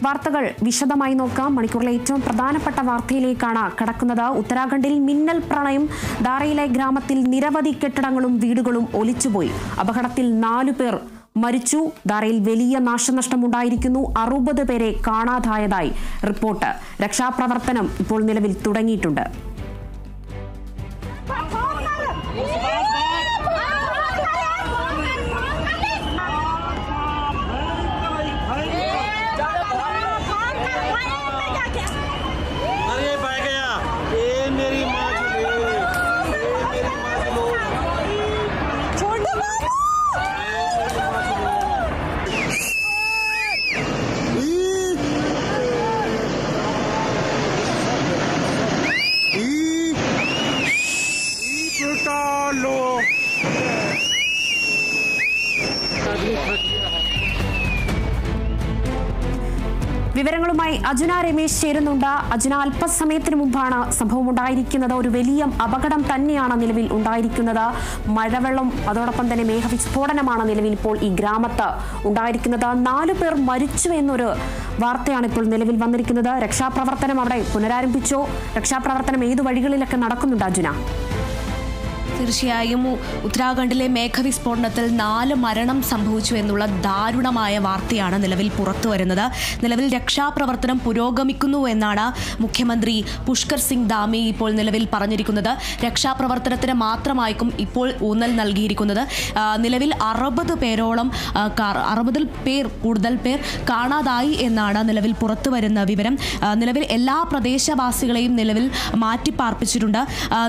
വാർത്തകൾ വിശദമായി നോക്കാം. മണിക്കൂറിലെ ഏറ്റവും പ്രധാനപ്പെട്ട വാർത്തയിലേക്കാണ് കടക്കുന്നത്. ഉത്തരാഖണ്ഡിൽ മിന്നൽ പ്രളയം. ദാരയിലെ ഗ്രാമത്തിൽ നിരവധി കെട്ടിടങ്ങളും വീടുകളും ഒലിച്ചുപോയി. അപകടത്തിൽ 4 പേർ മരിച്ചു. ദാരയിൽ വലിയ നാശനഷ്ടമുണ്ടായിരിക്കുന്നു. 60 പേരെ കാണാതായതായി റിപ്പോർട്ട്. രക്ഷാപ്രവർത്തനം ഇപ്പോൾ നിലവിൽ തുടങ്ങിയിട്ടുണ്ട്. വിവരങ്ങളുമായി അജുന രമേശ് ചേരുന്നുണ്ട്. അജുന, അല്പസമയത്തിന് മുമ്പാണ് സംഭവം ഉണ്ടായിരിക്കുന്നത്. ഒരു വലിയ അപകടം തന്നെയാണ് നിലവിൽ ഉണ്ടായിരിക്കുന്നത്. മഴവെള്ളം, അതോടൊപ്പം തന്നെ മേഘവിസ്ഫോടനമാണ് നിലവിൽ ഇപ്പോൾ ഈ ഗ്രാമത്ത് ഉണ്ടായിരിക്കുന്നത്. 4 പേർ മരിച്ചു എന്നൊരു വാർത്തയാണ് ഇപ്പോൾ നിലവിൽ വന്നിരിക്കുന്നത്. രക്ഷാപ്രവർത്തനം അവിടെ പുനരാരംഭിച്ചോ? രക്ഷാപ്രവർത്തനം ഏതു വഴികളിലൊക്കെ നടക്കുന്നുണ്ട് അജുന? തീർച്ചയായും ഉത്തരാഖണ്ഡിലെ മേഘവിസ്ഫോടനത്തിൽ 4 മരണം സംഭവിച്ചു എന്നുള്ള ദാരുണമായ വാർത്തയാണ് നിലവിൽ പുറത്തു വരുന്നത്. നിലവിൽ രക്ഷാപ്രവർത്തനം പുരോഗമിക്കുന്നു എന്നാണ് മുഖ്യമന്ത്രി പുഷ്കർ സിംഗ് ധാമി ഇപ്പോൾ നിലവിൽ പറഞ്ഞിരിക്കുന്നത്. രക്ഷാപ്രവർത്തനത്തിന് മാത്രമായിരിക്കും ഇപ്പോൾ ഊന്നൽ നൽകിയിരിക്കുന്നത്. നിലവിൽ 60 പേരോളം 60 പേർ കൂടുതൽ പേർ കാണാതായി എന്നാണ് നിലവിൽ പുറത്തു വരുന്ന വിവരം. നിലവിൽ എല്ലാ പ്രദേശവാസികളെയും നിലവിൽ മാറ്റിപ്പാർപ്പിച്ചിട്ടുണ്ട്.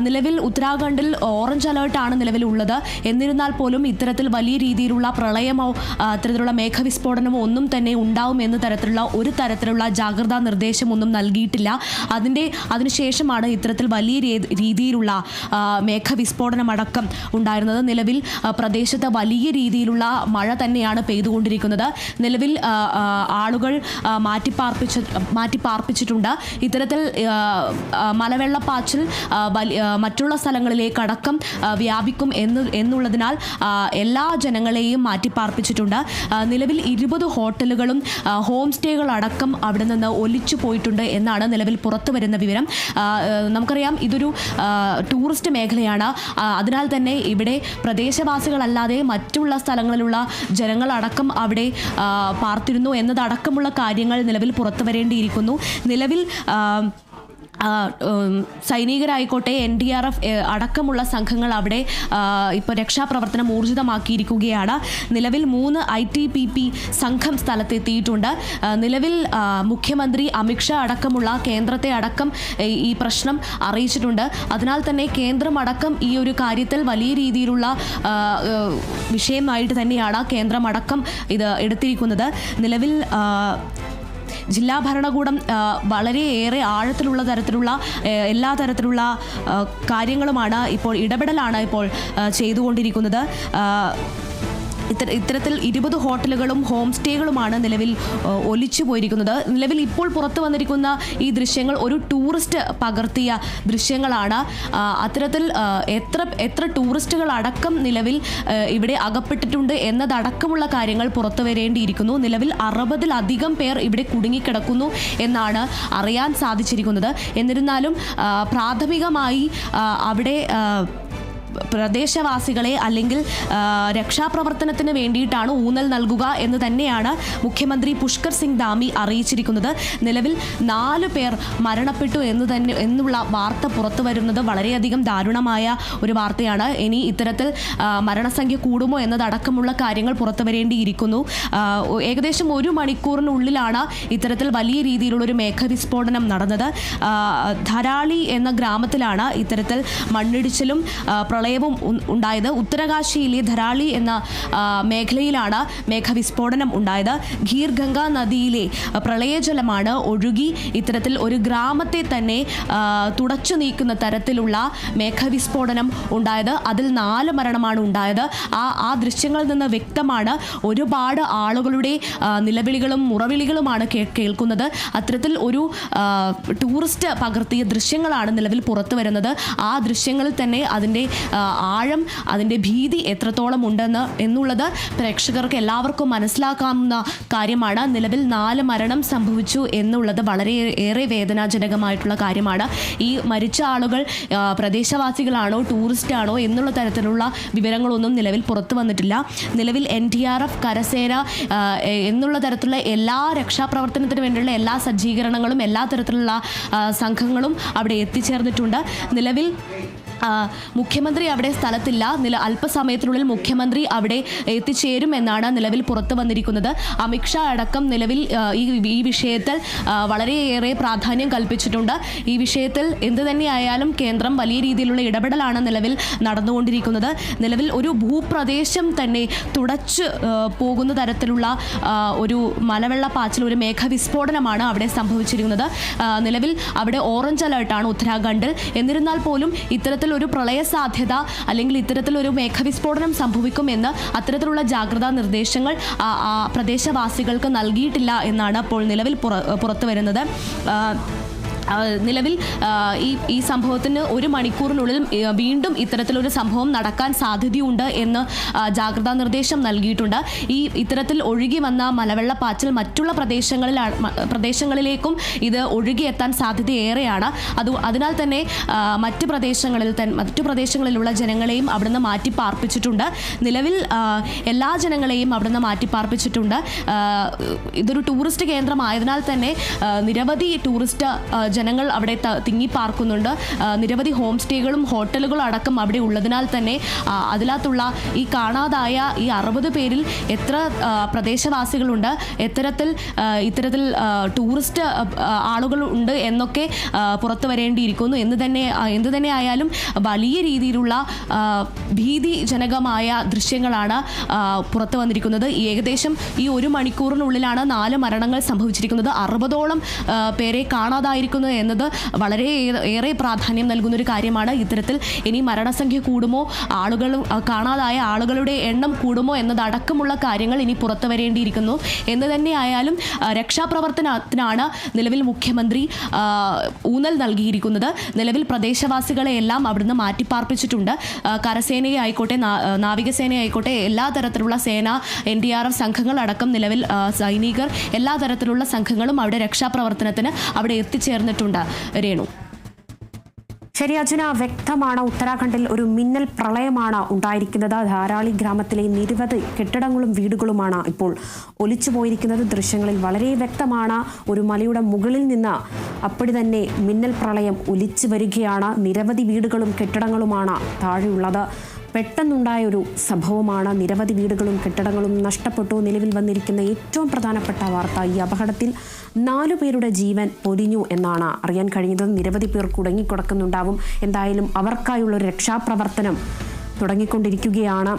നിലവിൽ ഉത്തരാഖണ്ഡിൽ ഓറഞ്ച് അലേർട്ടാണ് നിലവിലുള്ളത്. എന്നിരുന്നാൽ പോലും ഇത്തരത്തിൽ വലിയ രീതിയിലുള്ള പ്രളയമോ അത്തരത്തിലുള്ള മേഘവിസ്ഫോടനമോ ഒന്നും തന്നെ ഉണ്ടാവും എന്ന തരത്തിലുള്ള ജാഗ്രതാ നിർദ്ദേശമൊന്നും നൽകിയിട്ടില്ല. അതിനുശേഷമാണ് ഇത്തരത്തിൽ വലിയ രീതിയിലുള്ള മേഘവിസ്ഫോടനമടക്കം ഉണ്ടായിരുന്നത്. നിലവിൽ പ്രദേശത്ത് വലിയ രീതിയിലുള്ള മഴ തന്നെയാണ് പെയ്തുകൊണ്ടിരിക്കുന്നത്. നിലവിൽ ആളുകൾ മാറ്റിപ്പാർപ്പിച്ചിട്ടുണ്ട്. ഇത്തരത്തിൽ മലവെള്ളപ്പാച്ചിൽ മറ്റുള്ള സ്ഥലങ്ങളിലേക്കടക്കം വ്യാപിക്കും എന്നുള്ളതിനാൽ എല്ലാ ജനങ്ങളെയും മാറ്റിപ്പാർപ്പിച്ചിട്ടുണ്ട്. നിലവിൽ 20 ഹോട്ടലുകളും ഹോം സ്റ്റേകളടക്കം അവിടെ നിന്ന് ഒലിച്ചു പോയിട്ടുണ്ട് എന്നാണ് നിലവിൽ പുറത്തു വരുന്ന വിവരം. നമുക്കറിയാം ഇതൊരു ടൂറിസ്റ്റ് മേഖലയാണ്. അതിനാൽ തന്നെ ഇവിടെ പ്രദേശവാസികളല്ലാതെ മറ്റുള്ള സ്ഥലങ്ങളിലുള്ള ജനങ്ങളടക്കം അവിടെ പാർത്തിരുന്നു എന്നതടക്കമുള്ള കാര്യങ്ങൾ നിലവിൽ പുറത്തു വരേണ്ടിയിരിക്കുന്നു. നിലവിൽ സൈനികരായിക്കോട്ടെ NDRF അടക്കമുള്ള സംഘങ്ങൾ അവിടെ ഇപ്പോൾ രക്ഷാപ്രവർത്തനം ഊർജിതമാക്കിയിരിക്കുകയാണ്. നിലവിൽ 3 ITBP സംഘം സ്ഥലത്തെത്തിയിട്ടുണ്ട്. നിലവിൽ മുഖ്യമന്ത്രി അമിത്ഷാ അടക്കമുള്ള കേന്ദ്രത്തെ അടക്കം ഈ പ്രശ്നം അറിയിച്ചിട്ടുണ്ട്. അതിനാൽ തന്നെ കേന്ദ്രം അടക്കം ഈ ഒരു കാര്യത്തിൽ വലിയ രീതിയിലുള്ള വിഷയമായിട്ട് തന്നെയാണ് കേന്ദ്രം അടക്കം ഇത് എടുത്തിരിക്കുന്നത്. നിലവിൽ ജില്ലാ ഭരണകൂടം വളരെയേറെ ആഴത്തിലുള്ള തരത്തിലുള്ള എല്ലാ തരത്തിലുള്ള കാര്യങ്ങളുമാണ് ഇപ്പോൾ ഇടപെടലാണ് ഇപ്പോൾ ചെയ്തുകൊണ്ടിരിക്കുന്നത്. ഇത്തരത്തിൽ 20 ഹോട്ടലുകളും ഹോം സ്റ്റേകളുമാണ് നിലവിൽ ഒലിച്ചു പോയിരിക്കുന്നത്. നിലവിൽ ഇപ്പോൾ പുറത്തു വന്നിരിക്കുന്ന ഈ ദൃശ്യങ്ങൾ ഒരു ടൂറിസ്റ്റ് പകർത്തിയ ദൃശ്യങ്ങളാണ്. അത്തരത്തിൽ എത്ര ടൂറിസ്റ്റുകൾ അടക്കം നിലവിൽ ഇവിടെ അകപ്പെട്ടിട്ടുണ്ട് എന്നതടക്കമുള്ള കാര്യങ്ങൾ പുറത്തു വരേണ്ടിയിരിക്കുന്നു. നിലവിൽ 60-ലധികം പേർ ഇവിടെ കുടുങ്ങിക്കിടക്കുന്നു എന്നാണ് അറിയാൻ സാധിച്ചിരിക്കുന്നത്. എന്നിരുന്നാലും പ്രാഥമികമായി അവിടെ പ്രദേശവാസികളെ അല്ലെങ്കിൽ രക്ഷാപ്രവർത്തനത്തിന് വേണ്ടിയിട്ടാണ് ഊന്നൽ നൽകുക എന്ന് തന്നെയാണ് മുഖ്യമന്ത്രി പുഷ്കർ സിംഗ് ധാമി അറിയിച്ചിരിക്കുന്നത്. നിലവിൽ 4 പേർ മരണപ്പെട്ടു എന്നുള്ള വാർത്ത പുറത്തു വരുന്നത് വളരെയധികം ദാരുണമായ ഒരു വാർത്തയാണ്. ഇനി ഇത്തരത്തിൽ മരണസംഖ്യ കൂടുമോ എന്നതടക്കമുള്ള കാര്യങ്ങൾ പുറത്തു വരേണ്ടിയിരിക്കുന്നു. ഏകദേശം 1 മണിക്കൂറിനുള്ളിലാണ് ഇത്തരത്തിൽ വലിയ രീതിയിലുള്ളൊരു മേഘവിസ്ഫോടനം നടന്നത്. ധരാളി എന്ന ഗ്രാമത്തിലാണ് ഇത്തരത്തിൽ മണ്ണിടിച്ചിലും പ്രളയവും ഉണ്ടായത്. ഉത്തരകാശിയിലെ ധരാളി എന്ന മേഖലയിലാണ് മേഘവിസ്ഫോടനം ഉണ്ടായത്. ഖീർ ഗംഗ നദിയിലെ പ്രളയജലമാണ് ഒഴുകി ഇത്തരത്തിൽ ഒരു ഗ്രാമത്തെ തന്നെ തുടച്ചു നീക്കുന്ന തരത്തിലുള്ള മേഘവിസ്ഫോടനം ഉണ്ടായത്. അതിൽ 4 മരണമാണ് ഉണ്ടായത്. ആ ദൃശ്യങ്ങളിൽ നിന്ന് വ്യക്തമാണ് ഒരുപാട് ആളുകളുടെ നിലവിളികളും മുറവിളികളുമാണ് കേൾക്കുന്നത്. അത്തരത്തിൽ ഒരു ടൂറിസ്റ്റ് പകർത്തിയ ദൃശ്യങ്ങളാണ് നിലവിൽ പുറത്തു വരുന്നത്. ആ ദൃശ്യങ്ങളിൽ തന്നെ അതിൻ്റെ ആഴം, അതിൻ്റെ ഭീതി എത്രത്തോളം ഉണ്ടെന്ന് എന്നുള്ളത് പ്രേക്ഷകർക്ക് എല്ലാവർക്കും മനസ്സിലാക്കാവുന്ന കാര്യമാണ്. നിലവിൽ 4 മരണം സംഭവിച്ചു എന്നുള്ളത് വളരെ ഏറെ വേദനാജനകമായിട്ടുള്ള കാര്യമാണ്. ഈ മരിച്ച ആളുകൾ പ്രദേശവാസികളാണോ ടൂറിസ്റ്റ് ആണോ എന്നുള്ള തരത്തിലുള്ള വിവരങ്ങളൊന്നും നിലവിൽ പുറത്തു വന്നിട്ടില്ല. നിലവിൽ NDRF, കരസേന എന്നുള്ള തരത്തിലുള്ള എല്ലാ രക്ഷാപ്രവർത്തനത്തിന് വേണ്ടിയുള്ള എല്ലാ സജ്ജീകരണങ്ങളും എല്ലാ തരത്തിലുള്ള സംഘങ്ങളും അവിടെ എത്തിച്ചേർന്നിട്ടുണ്ട്. നിലവിൽ മുഖ്യമന്ത്രി അവിടെ സ്ഥലത്തില്ല. അല്പസമയത്തിനുള്ളിൽ മുഖ്യമന്ത്രി അവിടെ എത്തിച്ചേരും എന്നാണ് നിലവിൽ പുറത്തു വന്നിരിക്കുന്നത്. അമിത്ഷാ അടക്കം നിലവിൽ ഈ വിഷയത്തിൽ വളരെയേറെ പ്രാധാന്യം കൽപ്പിച്ചിട്ടുണ്ട്. ഈ വിഷയത്തിൽ എന്ത് തന്നെയായാലും കേന്ദ്രം വലിയ രീതിയിലുള്ള ഇടപെടലാണ് നിലവിൽ നടന്നുകൊണ്ടിരിക്കുന്നത്. നിലവിൽ ഒരു ഭൂപ്രദേശം തന്നെ തുടച്ചു പോകുന്ന തരത്തിലുള്ള ഒരു മലവെള്ളപ്പാച്ചിൽ, ഒരു മേഘവിസ്ഫോടനമാണ് അവിടെ സംഭവിച്ചിരിക്കുന്നത്. നിലവിൽ അവിടെ ഓറഞ്ച് അലേർട്ടാണ് ഉത്തരാഖണ്ഡിൽ. എന്നിരുന്നാൽ പോലും ഇത്തരത്തിൽ ഒരു പ്രളയ സാധ്യത അല്ലെങ്കിൽ ഇത്തരത്തിലൊരു മേഘവിസ്ഫോടനം സംഭവിക്കുമെന്ന് അത്തരത്തിലുള്ള ജാഗ്രതാ നിർദ്ദേശങ്ങൾ പ്രദേശവാസികൾക്ക് നൽകിയിട്ടില്ല എന്നാണ് ഇപ്പോൾ നിലവിൽ പുറത്തു വരുന്നത്. നിലവിൽ ഈ സംഭവത്തിന് 1 മണിക്കൂറിനുള്ളിൽ വീണ്ടും ഇത്തരത്തിലൊരു സംഭവം നടക്കാൻ സാധ്യതയുണ്ട് എന്ന് ജാഗ്രതാ നിർദ്ദേശം നൽകിയിട്ടുണ്ട്. ഇത്തരത്തിൽ ഒഴുകി വന്ന മലവെള്ളപ്പാച്ചിൽ മറ്റുള്ള പ്രദേശങ്ങളിലേക്കും ഇത് ഒഴുകിയെത്താൻ സാധ്യത ഏറെയാണ്. അതിനാൽ തന്നെ മറ്റു പ്രദേശങ്ങളിലുള്ള ജനങ്ങളെയും അവിടുന്ന് മാറ്റി പാർപ്പിച്ചിട്ടുണ്ട്. നിലവിൽ എല്ലാ ജനങ്ങളെയും അവിടുന്ന് മാറ്റി പാർപ്പിച്ചിട്ടുണ്ട്. ഇതൊരു ടൂറിസ്റ്റ് കേന്ദ്രമായതിനാൽ തന്നെ നിരവധി ടൂറിസ്റ്റ് ജനങ്ങൾ അവിടെ തിങ്ങിപ്പാർക്കുന്നുണ്ട്. നിരവധി ഹോം സ്റ്റേകളും ഹോട്ടലുകളും അടക്കം അവിടെ ഉള്ളതിനാൽ തന്നെ അതിനകത്തുള്ള ഈ കാണാതായ ഈ 60 പേരിൽ എത്ര പ്രദേശവാസികളുണ്ട്, ഇത്തരത്തിൽ ടൂറിസ്റ്റ് ആളുകൾ ഉണ്ട് എന്നൊക്കെ പുറത്തു വരേണ്ടിയിരിക്കുന്നു. എന്ത് തന്നെ ആയാലും വലിയ രീതിയിലുള്ള ഭീതിജനകമായ ദൃശ്യങ്ങളാണ് പുറത്തു വന്നിരിക്കുന്നത്. ഏകദേശം ഈ 1 മണിക്കൂറിനുള്ളിലാണ് 4 മരണങ്ങൾ സംഭവിച്ചിരിക്കുന്നത്. 60ഓളം പേരെ കാണാതായിരിക്കുന്നത് എന്നത് വളരെ ഏറെ പ്രാധാന്യം നൽകുന്നൊരു കാര്യമാണ്. ഇത്തരത്തിൽ ഇനി മരണസംഖ്യ കൂടുമോ, കാണാതായ ആളുകളുടെ എണ്ണം കൂടുമോ എന്നതടക്കമുള്ള കാര്യങ്ങൾ ഇനി പുറത്തു വരേണ്ടിയിരിക്കുന്നു. എന്ന് തന്നെയായാലും രക്ഷാപ്രവർത്തനത്തിനാണ് നിലവിൽ മുഖ്യമന്ത്രി ഊന്നൽ നൽകിയിരിക്കുന്നത്. നിലവിൽ പ്രദേശവാസികളെ എല്ലാം അവിടുന്ന് മാറ്റിപ്പാർപ്പിച്ചിട്ടുണ്ട്. കരസേനയെ ആയിക്കോട്ടെ, നാവികസേനയെ ആയിക്കോട്ടെ, എല്ലാ തരത്തിലുള്ള സേന, NDRF സംഘങ്ങളടക്കം നിലവിൽ സൈനികർ, എല്ലാ തരത്തിലുള്ള സംഘങ്ങളും അവിടെ രക്ഷാപ്രവർത്തനത്തിന് അവിടെ എത്തിച്ചേർന്നിട്ടുണ്ട്. രേണു, ശരി അർജുന, വ്യക്തമാണ്. ഉത്തരാഖണ്ഡിൽ ഒരു മിന്നൽ പ്രളയമാണ് ഉണ്ടായിരിക്കുന്നത്. ധാരാളി ഗ്രാമത്തിലെ നിരവധി കെട്ടിടങ്ങളും വീടുകളുമാണ് ഇപ്പോൾ ഒലിച്ചു പോയിരിക്കുന്നത്. ദൃശ്യങ്ങളിൽ വളരെ വ്യക്തമാണ്. ഒരു മലയുടെ മുകളിൽ നിന്ന് അപ്പടി തന്നെ മിന്നൽ പ്രളയം ഒലിച്ചു വരികയാണ്. നിരവധി വീടുകളും കെട്ടിടങ്ങളുമാണ് താഴെയുള്ളത്. പെട്ടെന്നുണ്ടായ ഒരു സംഭവമാണ്. നിരവധി വീടുകളും കെട്ടിടങ്ങളും നഷ്ടപ്പെട്ടു. നിലവിൽ വന്നിരിക്കുന്ന ഏറ്റവും പ്രധാനപ്പെട്ട വാർത്ത, ഈ അപകടത്തിൽ 4 പേരുടെ ജീവൻ പൊലിഞ്ഞു എന്നാണ് അറിയാൻ കഴിഞ്ഞത്. നിരവധി പേർ കുടുങ്ങിക്കിടക്കുന്നുണ്ടാവും. എന്തായാലും അവർക്കായുള്ളൊരു രക്ഷാപ്രവർത്തനം തുടങ്ങിക്കൊണ്ടിരിക്കുകയാണ്.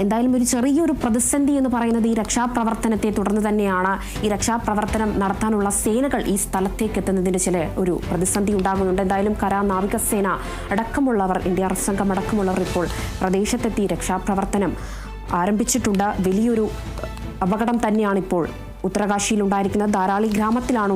എന്തായാലും ഒരു ചെറിയൊരു പ്രതിസന്ധി എന്ന് പറയുന്നത് ഈ രക്ഷാപ്രവർത്തനത്തെ തുടർന്ന് തന്നെയാണ്. ഈ രക്ഷാപ്രവർത്തനം നടത്താനുള്ള സേനകൾ ഈ സ്ഥലത്തേക്ക് എത്തുന്നതിന് ഒരു പ്രതിസന്ധി ഉണ്ടാകുന്നുണ്ട്. എന്തായാലും നാവികസേന അടക്കമുള്ളവർ, NDRF സംഘം അടക്കമുള്ളവർ ഇപ്പോൾ പ്രദേശത്തെത്തി രക്ഷാപ്രവർത്തനം ആരംഭിച്ചിട്ടുണ്ട്. വലിയൊരു അപകടം തന്നെയാണ് ഇപ്പോൾ ഉത്തരകാശിയിൽ ഉണ്ടായിരിക്കുന്നത്. ധാരാളി ഗ്രാമത്തിലാണ്